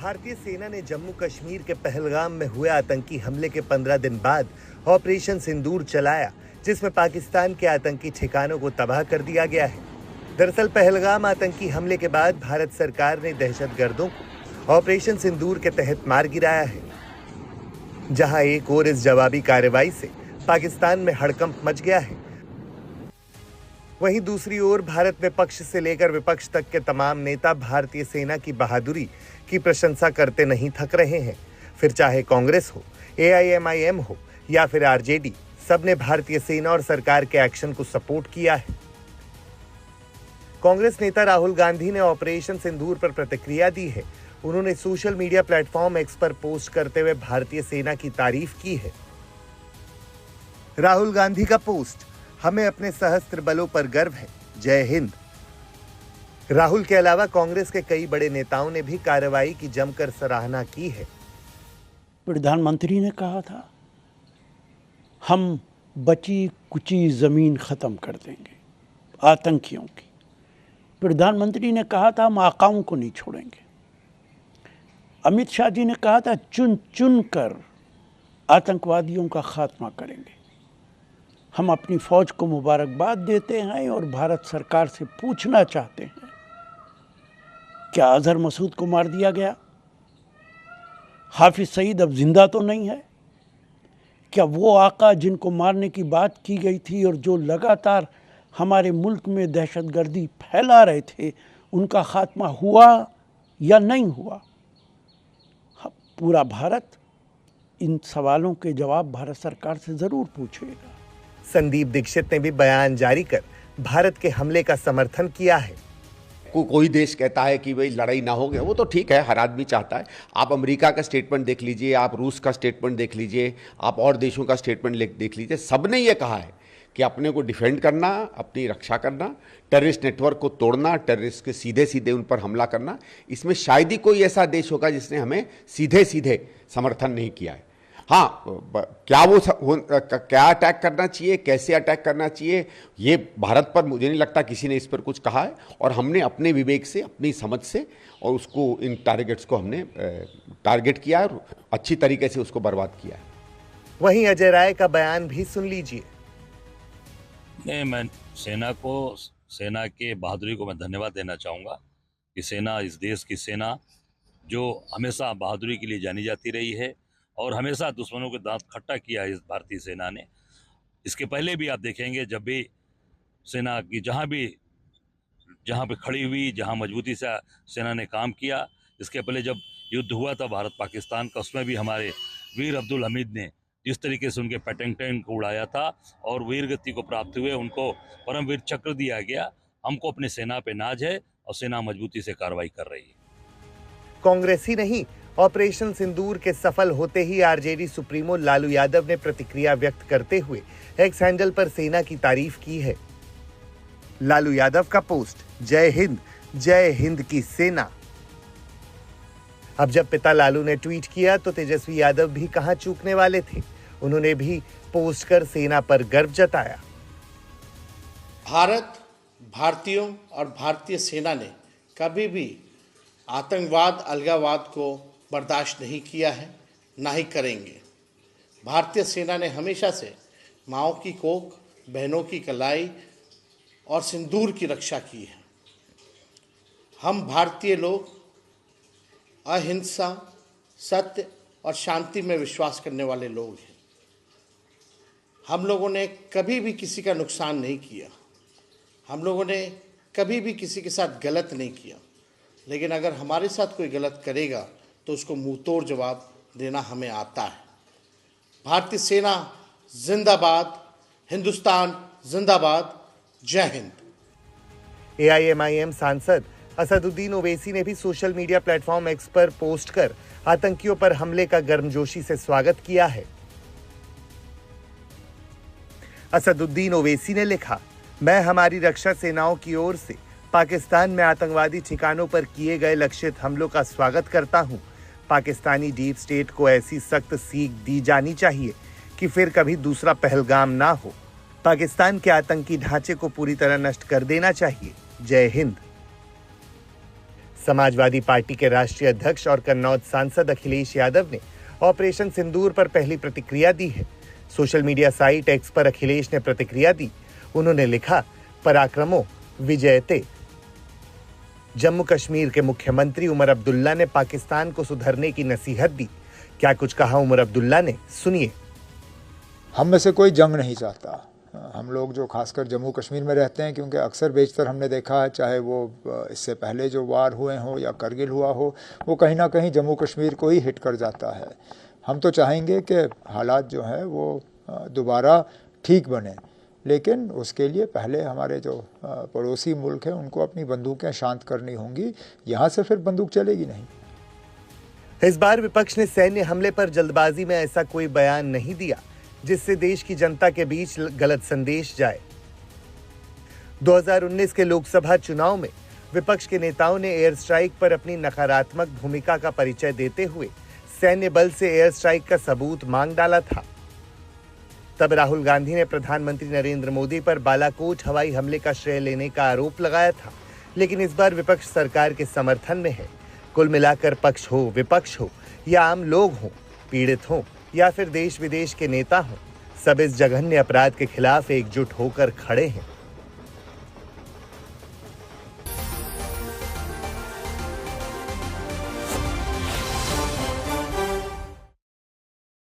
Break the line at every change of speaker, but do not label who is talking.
भारतीय सेना ने जम्मू कश्मीर के पहलगाम में हुए आतंकी हमले के 15 दिन बाद ऑपरेशन सिंदूर चलाया, जिसमें पाकिस्तान के आतंकी ठिकानों को तबाह कर दिया गया है। दरअसल पहलगाम आतंकी हमले के बाद भारत सरकार ने दहशतगर्दों को ऑपरेशन सिंदूर के तहत मार गिराया है। जहां एक और इस जवाबी कार्रवाई से पाकिस्तान में हड़कंप मच गया है, वहीं दूसरी ओर भारत में पक्ष से लेकर विपक्ष तक के तमाम नेता भारतीय सेना की बहादुरी की प्रशंसा करते नहीं थक रहे हैं। फिर चाहे कांग्रेस हो, AIMIM हो या फिर RJD, सबने भारतीय सेना और सरकार के एक्शन को सपोर्ट किया है। कांग्रेस नेता राहुल गांधी ने ऑपरेशन सिंदूर पर प्रतिक्रिया दी है। उन्होंने सोशल मीडिया प्लेटफॉर्म X पर पोस्ट करते हुए भारतीय सेना की तारीफ की है। राहुल गांधी का पोस्ट, हमें अपने सशस्त्र बलों पर गर्व है, जय हिंद। राहुल के अलावा कांग्रेस के कई बड़े नेताओं ने भी कार्रवाई की जमकर सराहना की है।
प्रधानमंत्री ने कहा था, हम बची कुची जमीन खत्म कर देंगे आतंकियों की। प्रधानमंत्री ने कहा था, हम आकाओं को नहीं छोड़ेंगे। अमित शाह जी ने कहा था, चुन चुन कर आतंकवादियों का खात्मा करेंगे। हम अपनी फौज को मुबारकबाद देते हैं और भारत सरकार से पूछना चाहते हैं, क्या अजहर मसूद को मार दिया गया? हाफिज सईद अब जिंदा तो नहीं है? क्या वो आका जिनको मारने की बात की गई थी और जो लगातार हमारे मुल्क में दहशतगर्दी फैला रहे थे, उनका खात्मा हुआ या नहीं हुआ? पूरा भारत इन सवालों के जवाब भारत सरकार से जरूर पूछेगा।
संदीप दीक्षित ने भी बयान जारी कर भारत के हमले का समर्थन किया है।
कोई देश कहता है कि भाई लड़ाई ना हो गया, वो तो ठीक है, हर आदमी चाहता है। आप अमेरिका का स्टेटमेंट देख लीजिए, आप रूस का स्टेटमेंट देख लीजिए, आप और देशों का स्टेटमेंट देख लीजिए। सबने ये कहा है कि अपने को डिफेंड करना, अपनी रक्षा करना, टेररिस्ट नेटवर्क को तोड़ना, टेररिस्ट के सीधे सीधे उन पर हमला करना। इसमें शायद ही कोई ऐसा देश होगा जिसने हमें सीधे सीधे समर्थन नहीं किया है। हाँ, क्या अटैक करना चाहिए, कैसे अटैक करना चाहिए, ये भारत पर मुझे नहीं लगता किसी ने इस पर कुछ कहा है। और हमने अपने विवेक से, अपनी समझ से और उसको, इन टारगेट्स को हमने टारगेट किया और अच्छी तरीके से उसको बर्बाद किया है।
वहीं अजय राय का बयान भी सुन लीजिए।
मैं सेना के बहादुरी को मैं धन्यवाद देना चाहूँगा कि सेना, इस देश की सेना जो हमेशा बहादुरी के लिए जानी जाती रही है और हमेशा दुश्मनों के दांत खट्टा किया है इस भारतीय सेना ने। इसके पहले भी आप देखेंगे, जब भी सेना की जहाँ पे खड़ी हुई, जहाँ मजबूती से सेना ने काम किया, इसके पहले जब युद्ध हुआ था भारत पाकिस्तान का, उसमें भी हमारे वीर अब्दुल हमीद ने जिस तरीके से उनके पेटेंटेन को उड़ाया था और वीर गति को प्राप्त हुए, उनको परमवीर चक्र दिया गया। हमको अपने सेना पे नाज है और सेना मजबूती से कार्रवाई कर रही है।
कांग्रेस ही नहीं, ऑपरेशन सिंदूर के सफल होते ही RJD सुप्रीमो लालू यादव ने प्रतिक्रिया व्यक्त करते हुए X हैंडल पर सेना की तारीफ की है। लालू यादव का पोस्ट, जय हिंद की सेना। अब जब पिता लालू ने ट्वीट किया तो तेजस्वी यादव भी कहां चूकने वाले थे। उन्होंने भी पोस्ट कर सेना पर गर्व जताया।
भारत, भारतीयों और भारतीय सेना ने कभी भी आतंकवाद, अलगाववाद को बर्दाश्त नहीं किया है, ना ही करेंगे। भारतीय सेना ने हमेशा से माँओं की कोख, बहनों की कलाई और सिंदूर की रक्षा की है। हम भारतीय लोग अहिंसा, सत्य और शांति में विश्वास करने वाले लोग हैं। हम लोगों ने कभी भी किसी का नुकसान नहीं किया, हम लोगों ने कभी भी किसी के साथ गलत नहीं किया। लेकिन अगर हमारे साथ कोई गलत करेगा तो उसको मुंह तोड़ जवाब देना हमें आता है। भारतीय सेना जिंदाबाद, हिंदुस्तान जिंदाबाद, जय हिंद।
AIMIM सांसद असदुद्दीन ओवैसी ने भी सोशल मीडिया प्लेटफॉर्म X पर पोस्ट कर आतंकियों पर हमले का गर्मजोशी से स्वागत किया है। असदुद्दीन ओवैसी ने लिखा, मैं हमारी रक्षा सेनाओं की ओर से पाकिस्तान में आतंकवादी ठिकानों पर किए गए लक्षित हमलों का स्वागत करता हूं। पाकिस्तानी डीप स्टेट को ऐसी सख्त सीख दी जानी चाहिए कि फिर कभी दूसरा पहलगाम ना हो। पाकिस्तान के आतंकी ढांचे को पूरी तरह नष्ट कर देना चाहिए। जय हिंद। समाजवादी पार्टी के राष्ट्रीय अध्यक्ष और कन्नौज सांसद अखिलेश यादव ने ऑपरेशन सिंदूर पर पहली प्रतिक्रिया दी है। सोशल मीडिया साइट एक्स पर अखिलेश ने प्रतिक्रिया दी। उन्होंने लिखा, पराक्रमो विजयते। जम्मू कश्मीर के मुख्यमंत्री उमर अब्दुल्ला ने पाकिस्तान को सुधरने की नसीहत दी। क्या कुछ कहा उमर अब्दुल्ला ने, सुनिए।
हम में से कोई जंग नहीं चाहता। हम लोग जो खासकर जम्मू कश्मीर में रहते हैं, क्योंकि अक्सर बेशतर हमने देखा है, चाहे वो इससे पहले जो वार हुए हों या करगिल हुआ हो, वो कहीं ना कहीं जम्मू कश्मीर को ही हिट कर जाता है। हम तो चाहेंगे कि हालात जो है वो दोबारा ठीक बने, लेकिन उसके लिए पहले हमारे जो पड़ोसी मुल्क हैं उनको अपनी बंदूकें शांत करनी होंगी। यहाँ से फिर बंदूक चलेगी नहीं।
इस बार विपक्ष ने सैन्य हमले पर जल्दबाजी में ऐसा कोई बयान नहीं दिया जिससे देश की जनता के बीच गलत संदेश जाए। 2019 के लोकसभा चुनाव में विपक्ष के नेताओं ने एयर स्ट्राइक पर अपनी नकारात्मक भूमिका का परिचय देते हुए सैन्य बल से एयर स्ट्राइक का सबूत मांग डाला था। तब राहुल गांधी ने प्रधानमंत्री नरेंद्र मोदी पर बालाकोट हवाई हमले का श्रेय लेने का आरोप लगाया था, लेकिन इस बार विपक्ष सरकार के समर्थन में है। कुल मिलाकर पक्ष हो, विपक्ष हो या आम लोग हों, पीड़ित हों या फिर देश विदेश के नेता हों, सब इस जघन्य अपराध के खिलाफ एकजुट होकर खड़े हैं।